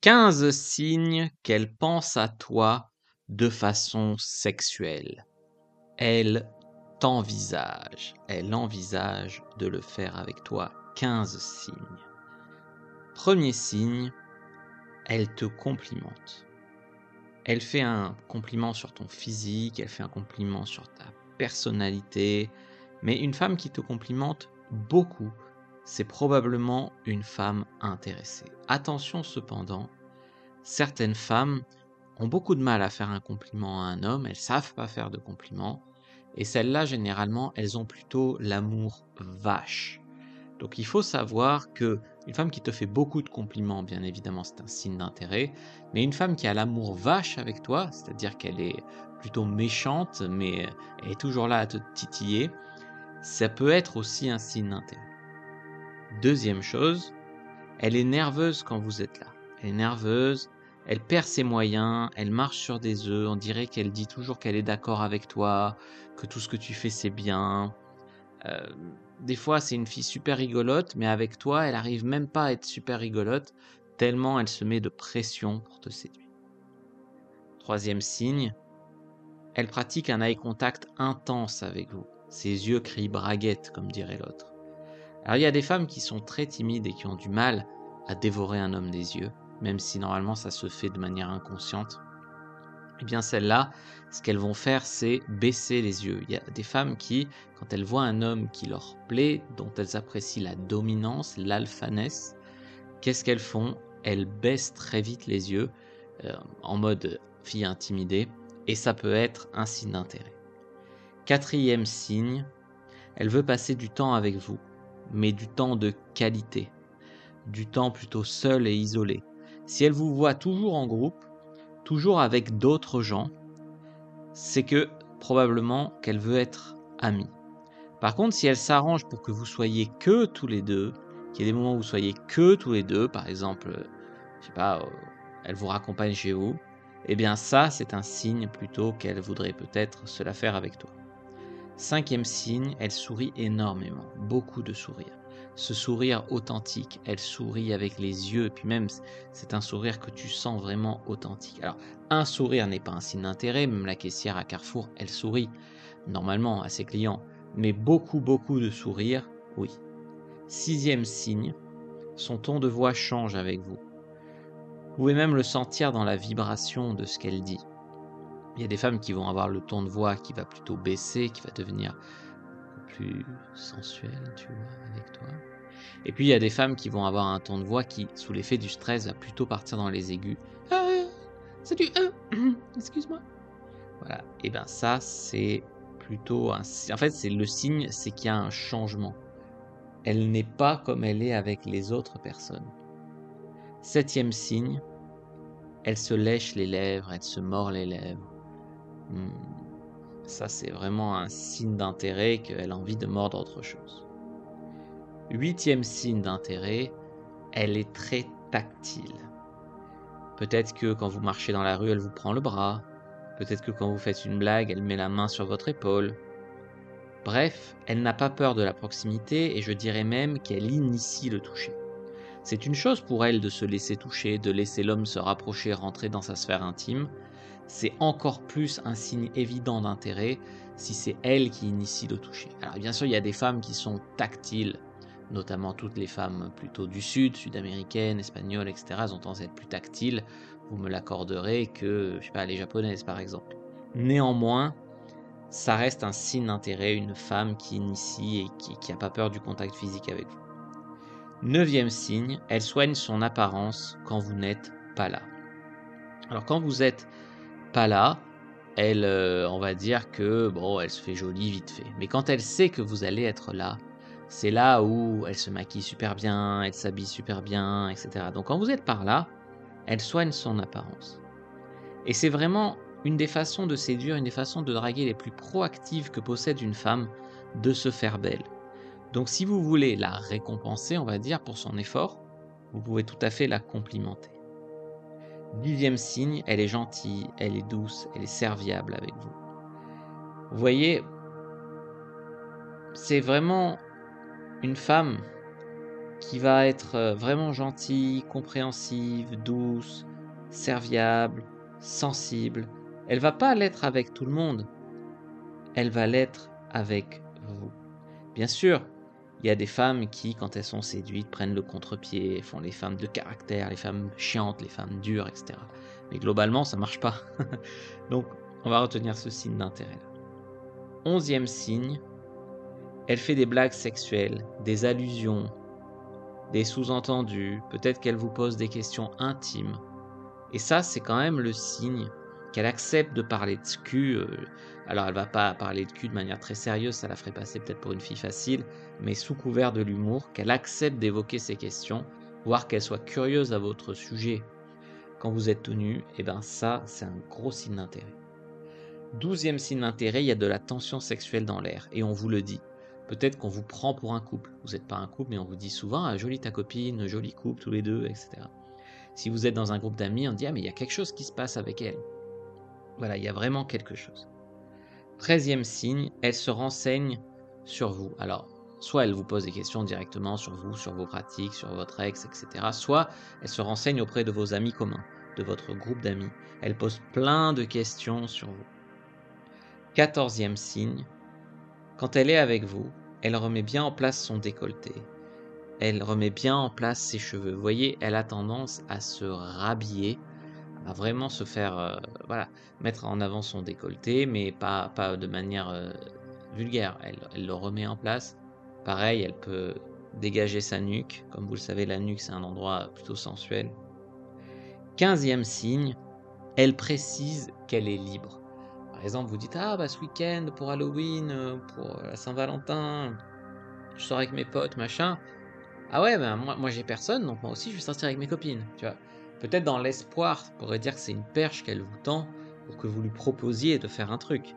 15 signes qu'elle pense à toi de façon sexuelle. Elle elle envisage de le faire avec toi. 15 signes. Premier signe, elle te complimente. Elle fait un compliment sur ton physique, elle fait un compliment sur ta personnalité, mais une femme qui te complimente beaucoup, c'est probablement une femme intéressée. Attention cependant, certaines femmes ont beaucoup de mal à faire un compliment à un homme, elles savent pas faire de compliments, et celles-là, généralement, elles ont plutôt l'amour vache. Donc il faut savoir que une femme qui te fait beaucoup de compliments, bien évidemment, c'est un signe d'intérêt, mais une femme qui a l'amour vache avec toi, c'est-à-dire qu'elle est plutôt méchante, mais elle est toujours là à te titiller, ça peut être aussi un signe d'intérêt. Deuxième chose, elle est nerveuse quand vous êtes là. Elle est nerveuse, elle perd ses moyens, elle marche sur des œufs, on dirait qu'elle dit toujours qu'elle est d'accord avec toi, que tout ce que tu fais c'est bien. Euh, des fois c'est une fille super rigolote, mais avec toi elle arrive même pas à être super rigolote, tellement elle se met de pression pour te séduire. Troisième signe, elle pratique un eye contact intense avec vous. Ses yeux crient braguette, comme dirait l'autre. Alors il y a des femmes qui sont très timides et qui ont du mal à dévorer un homme des yeux, même si normalement ça se fait de manière inconsciente. Eh bien celles-là, ce qu'elles vont faire, c'est baisser les yeux. Il y a des femmes qui, quand elles voient un homme qui leur plaît, dont elles apprécient la dominance, l'alphaness, qu'est-ce qu'elles font? Elles baissent très vite les yeux, en mode fille intimidée, et ça peut être un signe d'intérêt. Quatrième signe, elle veut passer du temps avec vous, mais du temps de qualité, du temps plutôt seul et isolé. Si elle vous voit toujours en groupe, toujours avec d'autres gens, c'est que probablement qu'elle veut être amie. Par contre, si elle s'arrange pour que vous soyez que tous les deux, qu'il y ait des moments où vous soyez que tous les deux, par exemple, je sais pas, elle vous raccompagne chez vous, eh bien ça, c'est un signe plutôt qu'elle voudrait peut-être se la faire avec toi. Cinquième signe, elle sourit énormément, beaucoup de sourires. Ce sourire authentique, elle sourit avec les yeux, et puis même c'est un sourire que tu sens vraiment authentique. Alors, un sourire n'est pas un signe d'intérêt, même la caissière à Carrefour, elle sourit normalement à ses clients, mais beaucoup de sourires, oui. Sixième signe, son ton de voix change avec vous. Vous pouvez même le sentir dans la vibration de ce qu'elle dit. Il y a des femmes qui vont avoir le ton de voix qui va plutôt baisser, qui va devenir plus sensuel, tu vois, avec toi. Et puis il y a des femmes qui vont avoir un ton de voix qui, sous l'effet du stress, va plutôt partir dans les aigus. C'est du excuse-moi. Voilà. Et ben ça, c'est plutôt un. En fait, c'est le signe, c'est qu'il y a un changement. Elle n'est pas comme elle est avec les autres personnes. Septième signe, elle se lèche les lèvres, elle se mord les lèvres. Ça, c'est vraiment un signe d'intérêt qu'elle a envie de mordre autre chose. Huitième signe d'intérêt, elle est très tactile. Peut-être que quand vous marchez dans la rue, elle vous prend le bras. Peut-être que quand vous faites une blague, elle met la main sur votre épaule. Bref, elle n'a pas peur de la proximité et je dirais même qu'elle initie le toucher. C'est une chose pour elle de se laisser toucher, de laisser l'homme se rapprocher, rentrer dans sa sphère intime. C'est encore plus un signe évident d'intérêt si c'est elle qui initie le toucher. Alors bien sûr, il y a des femmes qui sont tactiles, notamment toutes les femmes plutôt du sud, sud-américaines, espagnoles, etc. Elles ont tendance à être plus tactiles, vous me l'accorderez, que je sais pas, les japonaises par exemple. Néanmoins, ça reste un signe d'intérêt, une femme qui initie et qui n'a pas peur du contact physique avec vous. Neuvième signe, elle soigne son apparence quand vous n'êtes pas là. Alors quand vous êtes pas là, elle, on va dire que bon, elle se fait jolie vite fait. Mais quand elle sait que vous allez être là, c'est là où elle se maquille super bien, elle s'habille super bien, etc. Donc quand vous êtes par là, elle soigne son apparence. Et c'est vraiment une des façons de séduire, une des façons de draguer les plus proactives que possède une femme, de se faire belle. Donc si vous voulez la récompenser, on va dire, pour son effort, vous pouvez tout à fait la complimenter. 10e signe, elle est gentille, elle est douce, elle est serviable avec vous. Vous voyez, c'est vraiment une femme qui va être vraiment gentille, compréhensive, douce, serviable, sensible. Elle va pas l'être avec tout le monde, elle va l'être avec vous. Bien sûr, il y a des femmes qui, quand elles sont séduites, prennent le contre-pied, font les femmes de caractère, les femmes chiantes, les femmes dures, etc. Mais globalement, ça marche pas. Donc, on va retenir ce signe d'intérêt-là. 11e signe, elle fait des blagues sexuelles, des allusions, des sous-entendus, peut-être qu'elle vous pose des questions intimes. Et ça, c'est quand même le signe qu'elle accepte de parler de cul. Alors, elle va pas parler de cul de manière très sérieuse, ça la ferait passer peut-être pour une fille facile, mais sous couvert de l'humour, qu'elle accepte d'évoquer ces questions, voire qu'elle soit curieuse à votre sujet quand vous êtes tout nu, et ben ça, c'est un gros signe d'intérêt. 12e signe d'intérêt, il y a de la tension sexuelle dans l'air, et on vous le dit. Peut-être qu'on vous prend pour un couple. Vous n'êtes pas un couple, mais on vous dit souvent ah, « jolie ta copine, joli couple tous les deux », etc. Si vous êtes dans un groupe d'amis, on dit « ah mais il y a quelque chose qui se passe avec elle ». Voilà, il y a vraiment quelque chose. 13e signe, elle se renseigne sur vous. Alors, soit elle vous pose des questions directement sur vous, sur vos pratiques, sur votre ex, etc. Soit elle se renseigne auprès de vos amis communs, de votre groupe d'amis. Elle pose plein de questions sur vous. 14e signe, quand elle est avec vous, elle remet bien en place son décolleté. Elle remet bien en place ses cheveux. Vous voyez, elle a tendance à se rhabiller, à vraiment se faire, voilà, mettre en avant son décolleté, mais pas de manière vulgaire. Elle le remet en place. Pareil, elle peut dégager sa nuque. Comme vous le savez, la nuque, c'est un endroit plutôt sensuel. 15e signe, elle précise qu'elle est libre. Par exemple, vous dites « Ah, bah ce week-end, pour Halloween, pour la Saint-Valentin, je sors avec mes potes, machin. » Ah ouais, ben moi j'ai personne, donc moi aussi je vais sortir avec mes copines, tu vois. Peut-être dans l'espoir, on pourrait dire que c'est une perche qu'elle vous tend pour que vous lui proposiez de faire un truc.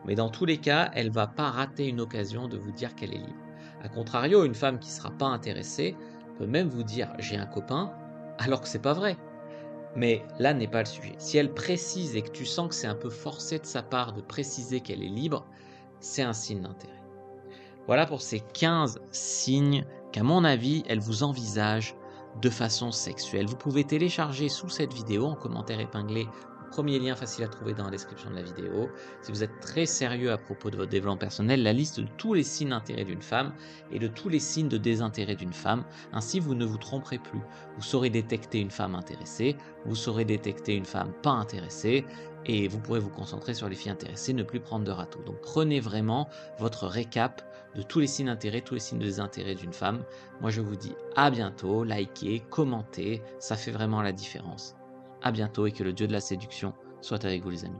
Mais dans tous les cas, elle va pas rater une occasion de vous dire qu'elle est libre. A contrario, une femme qui sera pas intéressée peut même vous dire j'ai un copain, alors que c'est pas vrai. Mais là n'est pas le sujet. Si elle précise et que tu sens que c'est un peu forcé de sa part de préciser qu'elle est libre, c'est un signe d'intérêt. Voilà pour ces 15 signes qu'à mon avis, elle vous envisage de façon sexuelle. Vous pouvez télécharger sous cette vidéo en commentaire épinglé le premier lien facile à trouver dans la description de la vidéo. Si vous êtes très sérieux à propos de votre développement personnel, la liste de tous les signes d'intérêt d'une femme et de tous les signes de désintérêt d'une femme. Ainsi, vous ne vous tromperez plus. Vous saurez détecter une femme intéressée, vous saurez détecter une femme pas intéressée et vous pourrez vous concentrer sur les filles intéressées, ne plus prendre de râteau. Donc prenez vraiment votre récap de tous les signes d'intérêt, tous les signes de désintérêt d'une femme. Moi je vous dis à bientôt, likez, commentez, ça fait vraiment la différence. À bientôt et que le dieu de la séduction soit avec vous les amis.